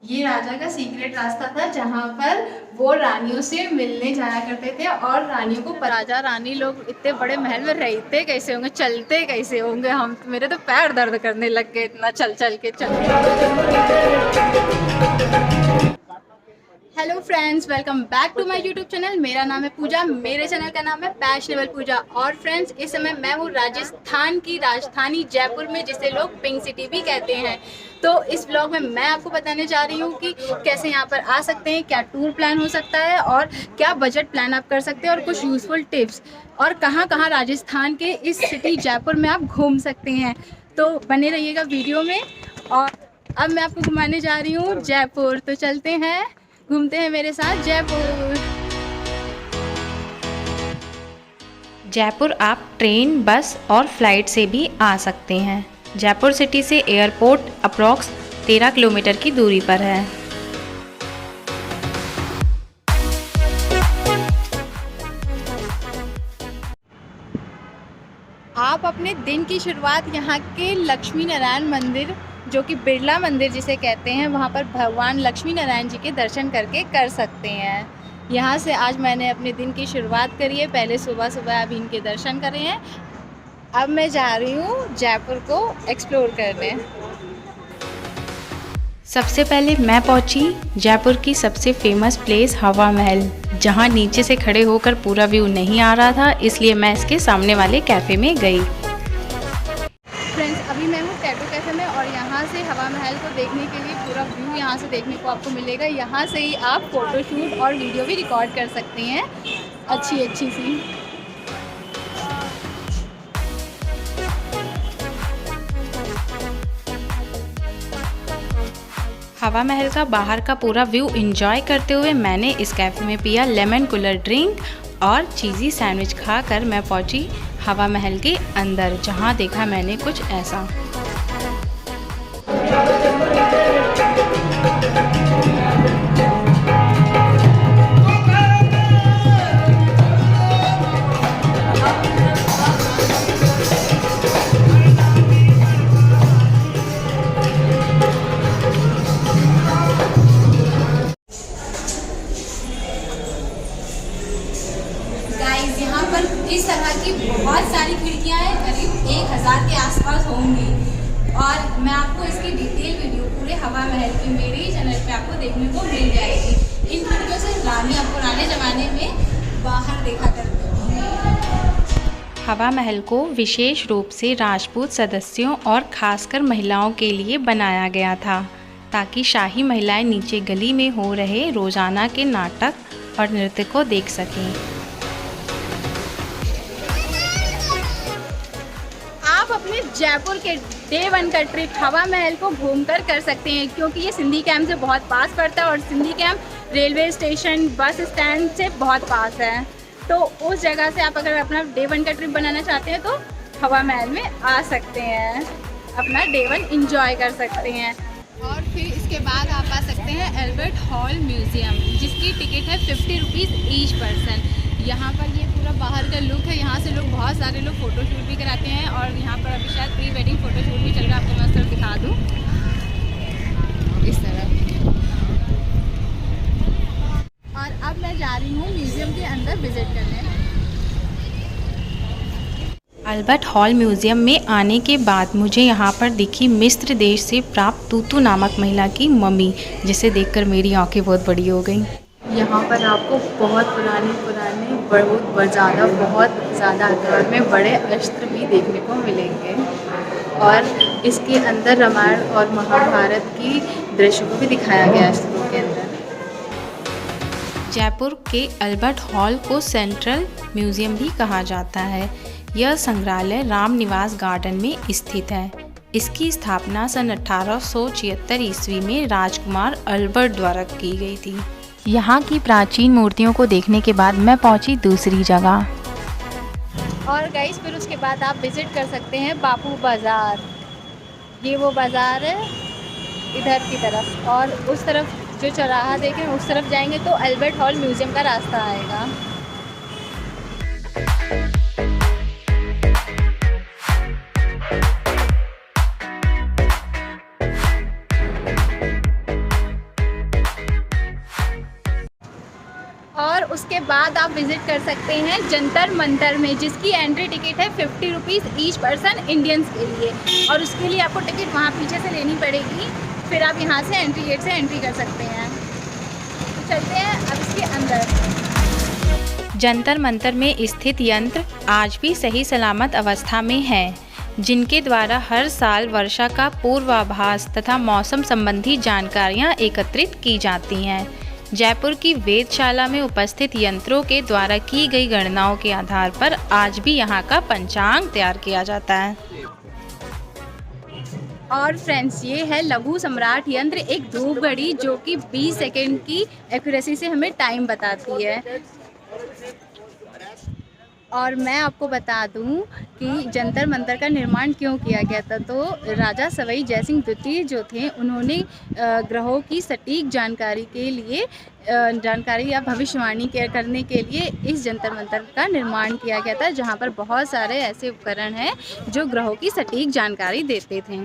ये राजा का सीक्रेट रास्ता था जहाँ पर वो रानियों से मिलने जाया करते थे और रानियों को राजा रानी लोग इतने बड़े महल में रहते कैसे होंगे, चलते कैसे होंगे। हम मेरे तो पैर दर्द करने लग गए इतना चल चल के चल। Hello friends, welcome back to my YouTube channel. मेरा नाम है पूजा, मेरे चैनल का नाम है पैशनेबल पूजा। और फ्रेंड्स, इस समय मैं हूँ राजस्थान की राजधानी जयपुर में, जिसे लोग पिंक सिटी भी कहते हैं। तो इस ब्लॉग में मैं आपको बताने जा रही हूँ कि कैसे यहाँ पर आ सकते हैं, क्या टूर प्लान हो सकता है और क्या बजट प्लान आप कर सकते हैं, और कुछ यूज़फुल टिप्स, और कहाँ कहाँ राजस्थान के इस सिटी जयपुर में आप घूम सकते हैं। तो बने रहिएगा वीडियो में। और अब मैं आपको घुमाने जा रही हूँ जयपुर, तो चलते हैं, घूमते हैं मेरे साथ जयपुर। जयपुर आप ट्रेन, बस और फ्लाइट से भी आ सकते हैं। जयपुर सिटी से एयरपोर्ट अप्रॉक्स 13 किलोमीटर की दूरी पर है। आप अपने दिन की शुरुआत यहाँ के लक्ष्मी नारायण मंदिर, जो कि बिरला मंदिर जिसे कहते हैं, वहाँ पर भगवान लक्ष्मी नारायण जी के दर्शन करके कर सकते हैं। यहाँ से आज मैंने अपने दिन की शुरुआत करी है। पहले सुबह सुबह अभी इनके दर्शन करे हैं। अब मैं जा रही हूँ जयपुर को एक्सप्लोर करने। सबसे पहले मैं पहुंची जयपुर की सबसे फेमस प्लेस हवा महल, जहां नीचे से खड़े होकर पूरा व्यू नहीं आ रहा था, इसलिए मैं इसके सामने वाले कैफ़े में गई। फ्रेंड्स, अभी मैं हूँ टैटू कैफ़े में और यहाँ से हवा महल को देखने के लिए पूरा व्यू यहाँ से देखने को आपको मिलेगा। यहाँ से ही आप फ़ोटोशूट और वीडियो भी रिकॉर्ड कर सकते हैं अच्छी सी। हवा महल का बाहर का पूरा व्यू एंजॉय करते हुए मैंने इस कैफ़े में पिया लेमन कूलर ड्रिंक और चीज़ी सैंडविच खाकर मैं पहुंची हवा महल के अंदर, जहां देखा मैंने कुछ ऐसा। यहाँ पर इस तरह की बहुत सारी खिड़कियाँ हैं, करीब 1000 के आसपास होंगी। और मैं आपको इसकी डिटेल वीडियो पूरे हवा महल की मेरे ही चैनल पे आपको देखने को मिल जाएगी। इन खिड़कियों से रानियाँ पुराने ज़माने में बाहर देखा करती थी। हवा महल को विशेष रूप से राजपूत सदस्यों और खासकर महिलाओं के लिए बनाया गया था, ताकि शाही महिलाएं नीचे गली में हो रहे रोजाना के नाटक और नृत्य को देख सकें। आप अपने जयपुर के डे 1 का ट्रिप हवा महल को घूमकर कर सकते हैं, क्योंकि ये सिंधी कैंप से बहुत पास पड़ता है और Sindhi camp railway station, bus stand से बहुत पास है। तो उस जगह से आप अगर अपना डे 1 का ट्रिप बनाना चाहते हैं तो हवा महल में आ सकते हैं, अपना डे 1 इंजॉय कर सकते हैं। और फिर इसके बाद आप आ सकते हैं एल्बर्ट हॉल म्यूज़ियम, जिसकी टिकट है 50 रुपीज़ ईच पर्सन। यहाँ पर ये पूरा बाहर का लुक है। यहाँ से लोग, बहुत सारे लोग फ़ोटोशूट भी कराते हैं और यहाँ पर अभी शायद प्री वेडिंग फ़ोटोशूट भी चल रहा है। आपको मैं उस तरफ दिखा दूँ, इस तरह। और अब मैं जा रही हूँ म्यूज़ियम के अंदर विज़िट करने। अल्बर्ट हॉल म्यूज़ियम में आने के बाद मुझे यहाँ पर दिखी मिस्र देश से प्राप्त तूतू नामक महिला की मम्मी, जिसे देखकर मेरी आंखें बहुत बड़ी हो गईं। यहाँ पर आपको बहुत पुराने बहुत ज़्यादा आकार में बड़े अस्त्र भी देखने को मिलेंगे, और इसके अंदर रामायण और महाभारत की दृश्य को भी दिखाया गया है अस्त्रों के अंदर। जयपुर के अल्बर्ट हॉल को सेंट्रल म्यूज़ियम भी कहा जाता है। यह संग्रहालय राम निवास गार्डन में स्थित है। इसकी स्थापना सन 1876 ईस्वी में राजकुमार अल्बर्ट द्वारा की गई थी। यहाँ की प्राचीन मूर्तियों को देखने के बाद मैं पहुँची दूसरी जगह। और गाइस, फिर उसके बाद आप विज़िट कर सकते हैं बापू बाज़ार। ये वो बाज़ार है इधर की तरफ, और उस तरफ जो चौराहा देखें उस तरफ जाएंगे तो अल्बर्ट हॉल म्यूज़ियम का रास्ता आएगा। और उसके बाद आप विज़िट कर सकते हैं जंतर मंतर में, जिसकी एंट्री टिकट है 50 रुपीज़ ईच पर्सन इंडियंस के लिए। और उसके लिए आपको टिकट वहाँ पीछे से लेनी पड़ेगी, फिर आप यहाँ से एंट्री गेट से एंट्री कर सकते हैं। तो चलते हैं अब इसके अंदर। जंतर मंतर में स्थित यंत्र आज भी सही सलामत अवस्था में है, जिनके द्वारा हर साल वर्षा का पूर्वाभास तथा मौसम संबंधी जानकारियाँ एकत्रित की जाती हैं। जयपुर की वेधशाला में उपस्थित यंत्रों के द्वारा की गई गणनाओं के आधार पर आज भी यहाँ का पंचांग तैयार किया जाता है। और फ्रेंड्स, ये है लघु सम्राट यंत्र, एक धूप घड़ी जो कि 20 सेकेंड की एक्यूरेसी से हमें टाइम बताती है। और मैं आपको बता दूं कि जंतर मंतर का निर्माण क्यों किया गया था। तो राजा सवाई जयसिंह द्वितीय जो थे, उन्होंने ग्रहों की सटीक जानकारी के लिए जानकारी या भविष्यवाणी करने के लिए इस जंतर मंतर का निर्माण किया गया था, जहां पर बहुत सारे ऐसे उपकरण हैं जो ग्रहों की सटीक जानकारी देते थे।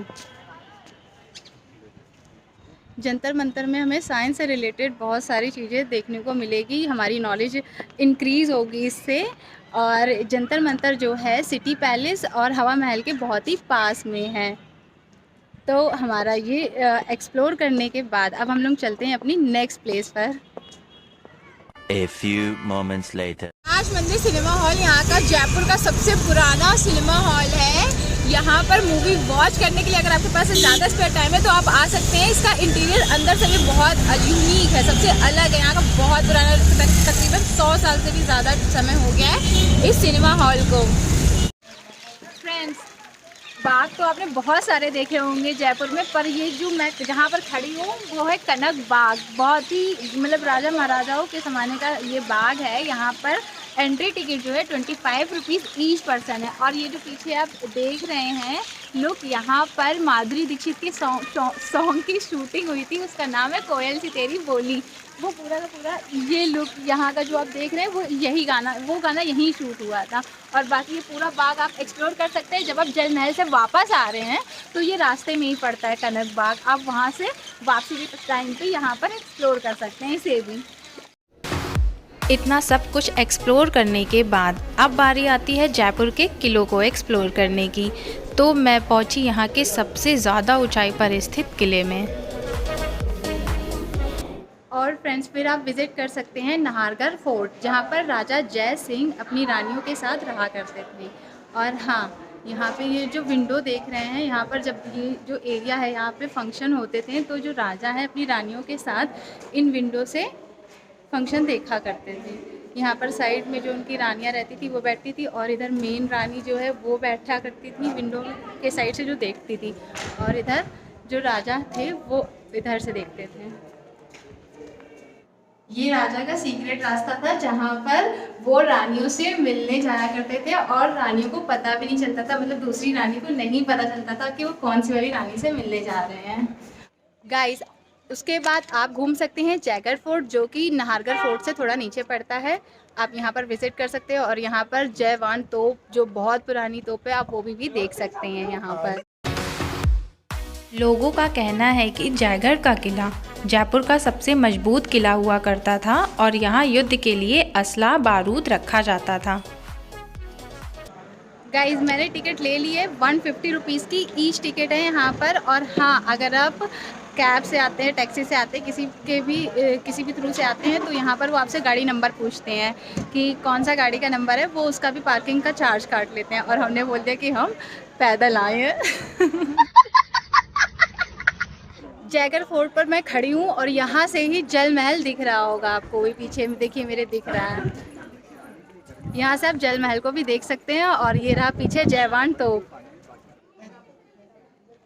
जंतर मंतर में हमें साइंस से रिलेटेड बहुत सारी चीज़ें देखने को मिलेगी, हमारी नॉलेज इंक्रीज़ होगी इससे। और जंतर मंतर जो है सिटी पैलेस और हवा महल के बहुत ही पास में है। तो हमारा ये एक्सप्लोर करने के बाद अब हम लोग चलते हैं अपनी नेक्स्ट प्लेस पर। A few moments later. आज मंदिर सिनेमा हॉल यहाँ का जयपुर का सबसे पुराना सिनेमा हॉल है। यहाँ पर मूवी वॉच करने के लिए अगर आपके पास ज़्यादा स्पेयर टाइम है तो आप आ सकते हैं। इसका इंटीरियर अंदर से भी बहुत यूनिक है, सबसे अलग है। यहाँ का बहुत पुराना, तकरीबन 100 साल से भी ज़्यादा समय हो गया है इस सिनेमा हॉल को। फ्रेंड्स, बाग तो आपने बहुत सारे देखे होंगे जयपुर में, पर ये जो मैं जहाँ पर खड़ी हूँ वो है कनक बाग। बहुत ही मतलब राजा महाराजाओं के ज़माने का ये बाग है। यहाँ पर एंट्री टिकट जो है 25 रुपीज़ ईच पर्सन है। और ये जो पीछे आप देख रहे हैं लुक, यहाँ पर माधुरी दीक्षित के सॉन्ग की शूटिंग हुई थी, उसका नाम है कोयल सी तेरी बोली। वो पूरा का पूरा ये लुक यहाँ का जो आप देख रहे हैं वो गाना यहीं शूट हुआ था। और बाकी ये पूरा बाग आप एक्सप्लोर कर सकते हैं। जब आप जल महल से वापस आ रहे हैं तो ये रास्ते में ही पड़ता है कनक बाग, आप वहाँ से वापसी के टाइम पे यहाँ पर एक्सप्लोर कर सकते हैं इसे भी। इतना सब कुछ एक्सप्लोर करने के बाद अब बारी आती है जयपुर के किलों को एक्सप्लोर करने की। तो मैं पहुंची यहाँ के सबसे ज़्यादा ऊंचाई पर स्थित किले में। और फ्रेंड्स, फिर आप विज़िट कर सकते हैं नाहरगढ़ फोर्ट, जहाँ पर राजा जय सिंह अपनी रानियों के साथ रहा करते थे। और हाँ, यहाँ पे ये जो विंडो देख रहे हैं, यहाँ पर जब ये जो एरिया है यहाँ पे फंक्शन होते थे तो जो राजा है अपनी रानियों के साथ इन विंडो से फंक्शन देखा करते थे। यहाँ पर साइड में जो उनकी रानियाँ रहती थी वो बैठती थी, और इधर मेन रानी जो है वो बैठा करती थी विंडो के साइड से जो देखती थी, और इधर जो राजा थे वो इधर से देखते थे। ये राजा का सीक्रेट रास्ता था जहाँ पर वो रानियों से मिलने जाया करते थे, और रानियों को पता भी नहीं चलता था, मतलब दूसरी रानी को नहीं पता चलता था कि वो कौन सी वाली रानी से मिलने जा रहे हैं। गाइस, उसके बाद आप घूम सकते हैं जयगढ़ फोर्ट, जो कि नाहरगढ़ फोर्ट से थोड़ा नीचे पड़ता है। आप यहाँ पर विज़िट कर सकते हैं, और यहाँ पर जयवान तोप जो बहुत पुरानी तोप है, आप वो भी देख सकते हैं यहाँ पर। लोगों का कहना है कि जयगढ़ का किला जयपुर का सबसे मजबूत किला हुआ करता था, और यहाँ युद्ध के लिए असला बारूद रखा जाता था। गाइज, मैंने टिकट ले ली है, 150 रुपीज़ की ईच टिकट है यहाँ पर। और हाँ, अगर आप कैब से आते हैं, टैक्सी से आते हैं, किसी भी थ्रू से आते हैं, तो यहाँ पर वो आपसे गाड़ी नंबर पूछते हैं कि कौन सा गाड़ी का नंबर है, वो उसका भी पार्किंग का चार्ज काट लेते हैं। और हमने बोल दिया कि हम पैदल आए हैं। जयगढ़ फोर्ट पर मैं खड़ी हूँ, और यहाँ से ही जल महल दिख रहा होगा आपको, भी पीछे में देखिए मेरे दिख रहा है। यहाँ से आप जल महल को भी देख सकते हैं, और ये रहा पीछे जयवान तोप।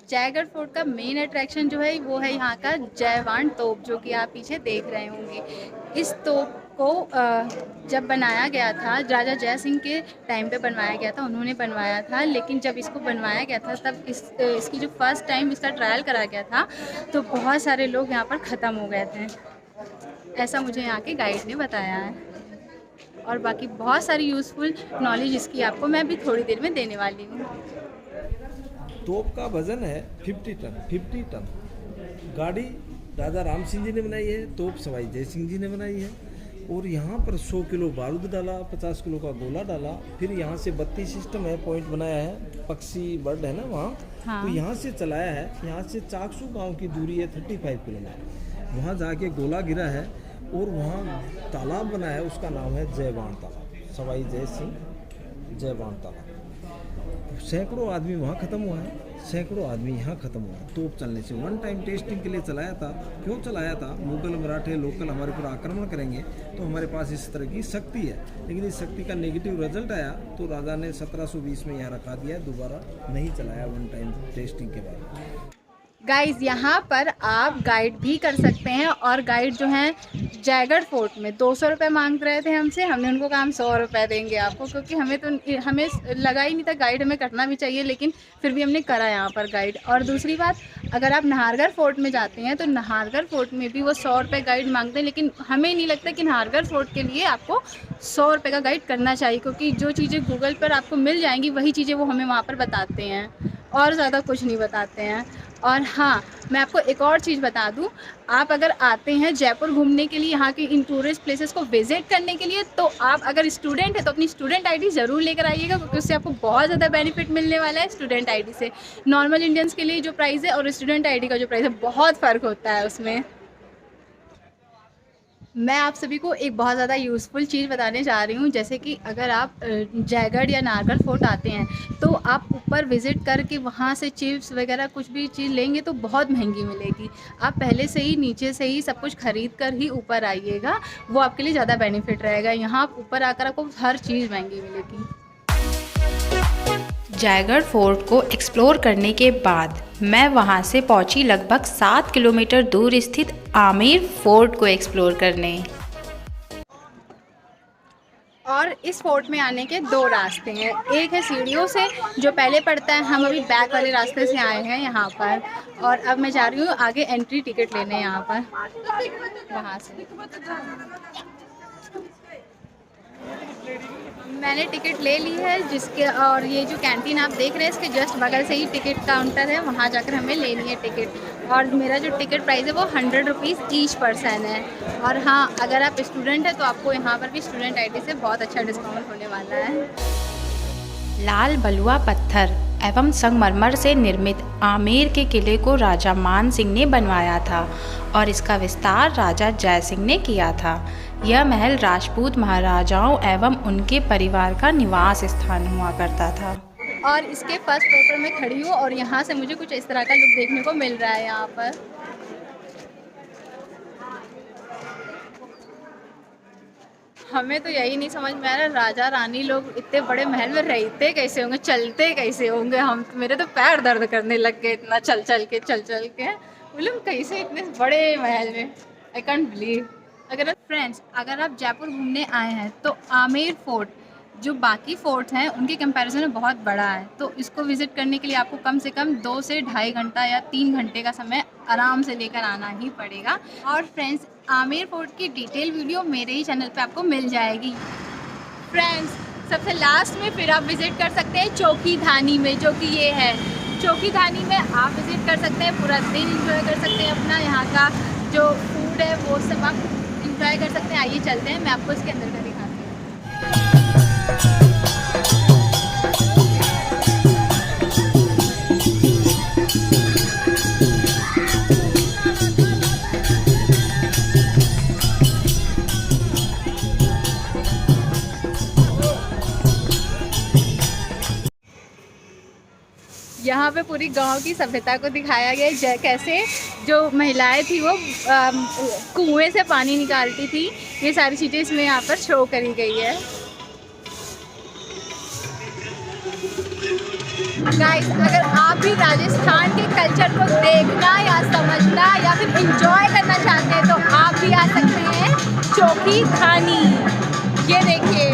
जयगढ़ फोर्ट का मेन अट्रैक्शन जो है वो है यहाँ का जयवान तोप, जो कि आप पीछे देख रहे होंगे। इस तोप को जब बनाया गया था, राजा जय सिंह के टाइम पे बनवाया गया था, उन्होंने बनवाया था। लेकिन जब इसको बनवाया गया था तब इसकी जो फर्स्ट टाइम इसका ट्रायल करा गया था, तो बहुत सारे लोग यहाँ पर ख़त्म हो गए थे, ऐसा मुझे यहाँ के गाइड ने बताया है। और बाकी बहुत सारी यूज़फुल नॉलेज इसकी आपको मैं भी थोड़ी देर में देने वाली हूँ। तोप का वजन है 50 टन। गाड़ी राजा राम सिंह जी ने बनाई है, तोप सवाई जय सिंह जी ने बनाई है। और यहाँ पर 100 किलो बारूद डाला, 50 किलो का गोला डाला। फिर यहाँ से बत्ती सिस्टम है, पॉइंट बनाया है, पक्षी बर्ड है ना वहाँ। हाँ। तो यहाँ से चलाया है। यहाँ से चाकसू गांव की दूरी है 35 किलोमीटर। वहाँ जाके गोला गिरा है और वहाँ तालाब बना है, उसका नाम है जयवान तालाब, सवाई जय सिंह जयवान तालाब। सैकड़ों आदमी वहाँ ख़त्म हुआ है, सैकड़ों आदमी यहाँ ख़त्म हुआ है तोप चलने से। वन टाइम टेस्टिंग के लिए चलाया था। क्यों चलाया था? मुगल मराठे लोकल हमारे ऊपर आक्रमण करेंगे तो हमारे पास इस तरह की शक्ति है। लेकिन इस शक्ति का नेगेटिव रिजल्ट आया तो राजा ने 1720 में यहाँ रखा दिया, दोबारा नहीं चलाया वन टाइम टेस्टिंग के बाद। गाइज यहाँ पर आप गाइड भी कर सकते हैं, और गाइड जो हैं जयगढ़ फोर्ट में 200 रुपये मांग रहे थे हमसे। हमने उनको कहा हम 100 रुपये देंगे आपको, क्योंकि हमें लगा ही नहीं था गाइड हमें करना भी चाहिए, लेकिन फिर भी हमने करा यहाँ पर गाइड। और दूसरी बात, अगर आप नाहरगढ़ फोर्ट में जाते हैं तो नाहरगढ़ फोर्ट में भी वो 100 रुपये गाइड मांगते हैं, लेकिन हमें नहीं लगता कि नाहरगढ़ फोर्ट के लिए आपको 100 रुपये का गाइड करना चाहिए, क्योंकि जो चीज़ें गूगल पर आपको मिल जाएंगी वही चीज़ें वो हमें वहाँ पर बताते हैं, और ज़्यादा कुछ नहीं बताते हैं। और हाँ, मैं आपको एक और चीज़ बता दूं, आप अगर आते हैं जयपुर घूमने के लिए, यहाँ की इन टूरिस्ट प्लेसेस को विजिट करने के लिए, तो आप अगर स्टूडेंट है तो अपनी स्टूडेंट आईडी ज़रूर लेकर आइएगा, क्योंकि उससे आपको बहुत ज़्यादा बेनिफिट मिलने वाला है स्टूडेंट आईडी से। नॉर्मल इंडियंस के लिए जो प्राइस है और स्टूडेंट आईडी का जो प्राइस है, बहुत फ़र्क होता है उसमें। मैं आप सभी को एक बहुत ज़्यादा यूज़फुल चीज़ बताने जा रही हूँ। जैसे कि अगर आप जयगढ़ या नाहरगढ़ फोर्ट आते हैं तो आप ऊपर विज़िट करके वहाँ से चिप्स वगैरह कुछ भी चीज़ लेंगे तो बहुत महंगी मिलेगी। आप पहले से ही नीचे से ही सब कुछ ख़रीद कर ही ऊपर आइएगा, वो आपके लिए ज़्यादा बेनिफिट रहेगा। यहाँ आप ऊपर आकर आपको हर चीज़ महंगी मिलेगी। जयगढ़ फोर्ट को एक्सप्लोर करने के बाद मैं वहां से पहुंची लगभग 7 किलोमीटर दूर स्थित आमेर फोर्ट को एक्सप्लोर करने। और इस फोर्ट में आने के 2 रास्ते हैं। एक है सीढ़ियों से, जो पहले पड़ता है, हम अभी बैक वाले रास्ते से आए हैं यहाँ पर, और अब मैं जा रही हूँ आगे एंट्री टिकट लेने यहाँ पर, वहाँ से। मैंने टिकट ले ली है जिसके, और ये जो कैंटीन आप देख रहे हैं इसके जस्ट बगल से ही टिकट काउंटर है, वहाँ जाकर हमें लेनी है टिकट। और मेरा जो टिकट प्राइस है वो 100 रुपीज़ ईच पर्सन है। और हाँ, अगर आप स्टूडेंट हैं तो आपको यहाँ पर भी स्टूडेंट आईडी से बहुत अच्छा डिस्काउंट होने वाला है। लाल बलुआ पत्थर एवं संगमरमर से निर्मित आमेर के किले को राजा मान सिंह ने बनवाया था और इसका विस्तार राजा जय सिंह ने किया था। यह महल राजपूत महाराजाओं एवं उनके परिवार का निवास स्थान हुआ करता था। और इसके फर्स्ट फ्लोर पर मैं खड़ी हूँ और यहाँ से मुझे कुछ इस तरह का लुक देखने को मिल रहा है यहाँ पर। हमें तो यही नहीं समझ में आ रहा, राजा रानी लोग इतने बड़े महल में रहते कैसे होंगे, चलते कैसे होंगे। मेरे तो पैर दर्द करने लग गए इतना चल चल के मतलब कैसे इतने बड़े महल में, आई कांट बिलीव। फ्रेंड्स, अगर आप जयपुर घूमने आए हैं तो आमेर फोर्ट जो बाकी फोर्ट हैं उनके कंपैरिजन में बहुत बड़ा है, तो इसको विज़िट करने के लिए आपको कम से कम 2 से ढाई घंटा या 3 घंटे का समय आराम से लेकर आना ही पड़ेगा। और फ्रेंड्स, आमेर फोर्ट की डिटेल वीडियो मेरे ही चैनल पे आपको मिल जाएगी। फ्रेंड्स, सबसे लास्ट में फिर आप विज़िट कर सकते हैं चौकी धानी में, जो कि ये है। चौकी धानी में आप विज़िट कर सकते हैं, पूरा दिन इंजॉय कर सकते हैं अपना, यहाँ का जो फूड है वो सब आप इंजॉय कर सकते हैं। आइए चलते हैं, मैं आपको इसके अंदर का दिखाती हूँ। यहाँ पे पूरी गांव की सभ्यता को दिखाया गया है, कैसे जो महिलाएं थी वो कुएं से पानी निकालती थी। ये सारी चीज़ें इसमें यहाँ पर शो करी गई है। गाइस, अगर आप भी राजस्थान के कल्चर को देखना या समझना या फिर एंजॉय करना चाहते हैं तो आप भी आ सकते हैं चौकी धानी। ये देखिए,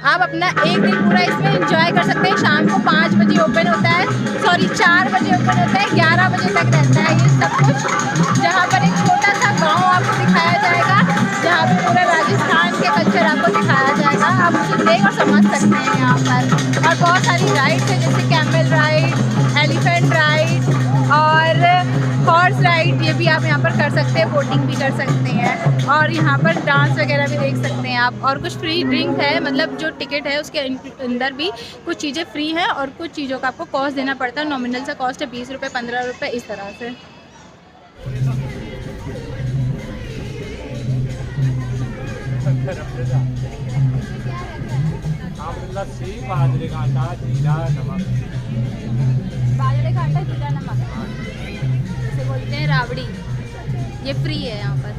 आप अपना एक दिन पूरा इसमें एंजॉय कर सकते हैं। शाम को 5 बजे ओपन होता है, 4 बजे ओपन होता है, 11 बजे तक रहता है ये सब कुछ। जहाँ पर एक छोटा सा गांव आपको दिखाया जाएगा, जहाँ पर पूरा राजस्थान के कल्चर आपको दिखाया जाएगा। आप उसे देख और समझ सकते हैं यहाँ पर। और बहुत सारी राइड्स हैं, जैसे कैमल राइड, एलिफेंट राइड और हॉर्स हॉर्स राइड ये भी आप यहाँ पर कर सकते हैं, बोटिंग भी कर सकते हैं और यहाँ पर डांस वगैरह भी देख सकते हैं आप। और कुछ फ्री ड्रिंक है, मतलब जो टिकट है उसके अंदर भी कुछ चीज़ें फ्री हैं और कुछ चीज़ों का आपको कॉस्ट देना पड़ता है। नॉमिनल सा कॉस्ट है 20 रुपये 15 रुपये इस तरह से। लस्सी, बाजरे का आटा, जीरा, नमक। बाजरे का आटा, जीरा, नमक इसे बोलते हैं राबड़ी। ये फ्री है यहाँ पर।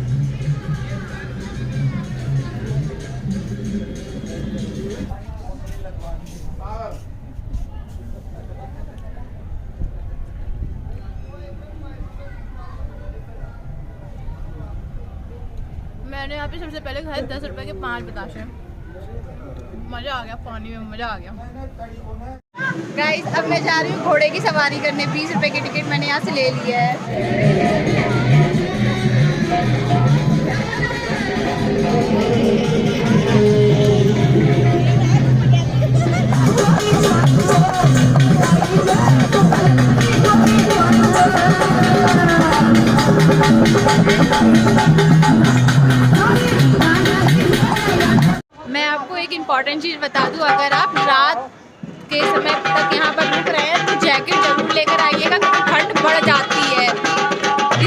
मैंने यहाँ पे सबसे पहले खाए 10 रुपए के 5 बताशे। मज़ा आ गया, पानी में मज़ा आ गया। गाइस अब मैं जा रही हूँ घोड़े की सवारी करने। 20 रुपए की टिकट मैंने यहाँ से ले लिया है। मैं आपको एक इम्पॉर्टेंट चीज़ बता दूँ, अगर आप रात के समय तक यहाँ पर रुक रहे हैं तो जैकेट जरूर लेकर आइएगा क्योंकि ठंड बढ़ जाती है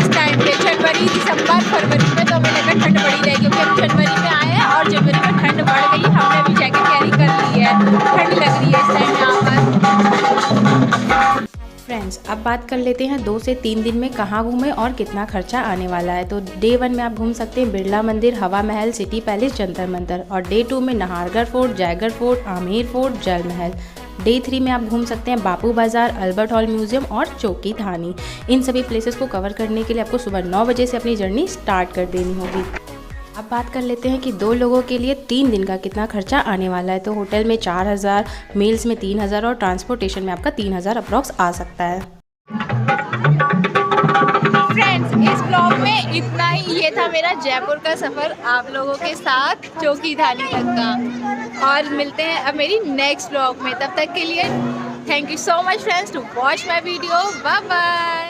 इस टाइम पे। जनवरी, दिसंबर, फरवरी में तो हमें लगा ठंड बढ़ी रहेगी क्योंकि हम जनवरी में आए हैं और जनवरी में ठंड बढ़ गई। हमने अभी जैकेट कैरी कर ली है, ठंड लग रही है इस टाइम यहाँ पर। फ्रेंड्स अब बात कर लेते हैं 2 से 3 दिन में कहाँ घूमें और कितना खर्चा आने वाला है। तो डे 1 में आप घूम सकते हैं बिरला मंदिर, हवा महल, सिटी पैलेस, जंतर मंतर। और डे 2 में Nahargarh fort, Jaigarh fort, Amer fort, जल महल। डे 3 में आप घूम सकते हैं बापू बाज़ार, अल्बर्ट हॉल म्यूजियम और चौकी धानी। इन सभी प्लेसेस को कवर करने के लिए आपको सुबह 9 बजे से अपनी जर्नी स्टार्ट कर देनी होगी। अब बात कर लेते हैं कि 2 लोगों के लिए 3 दिन का कितना खर्चा आने वाला है। तो होटल में 4000, मील्स में 3000 और ट्रांसपोर्टेशन में आपका 3000 अप्रॉक्स आ सकता है। फ्रेंड्स इस ब्लॉग में इतना ही। ये था मेरा जयपुर का सफ़र आप लोगों के साथ चौकी धानी तक का। और मिलते हैं अब मेरी नेक्स्ट ब्लॉग में। तब तक के लिए thank you so much friends to watch my video. Bye bye.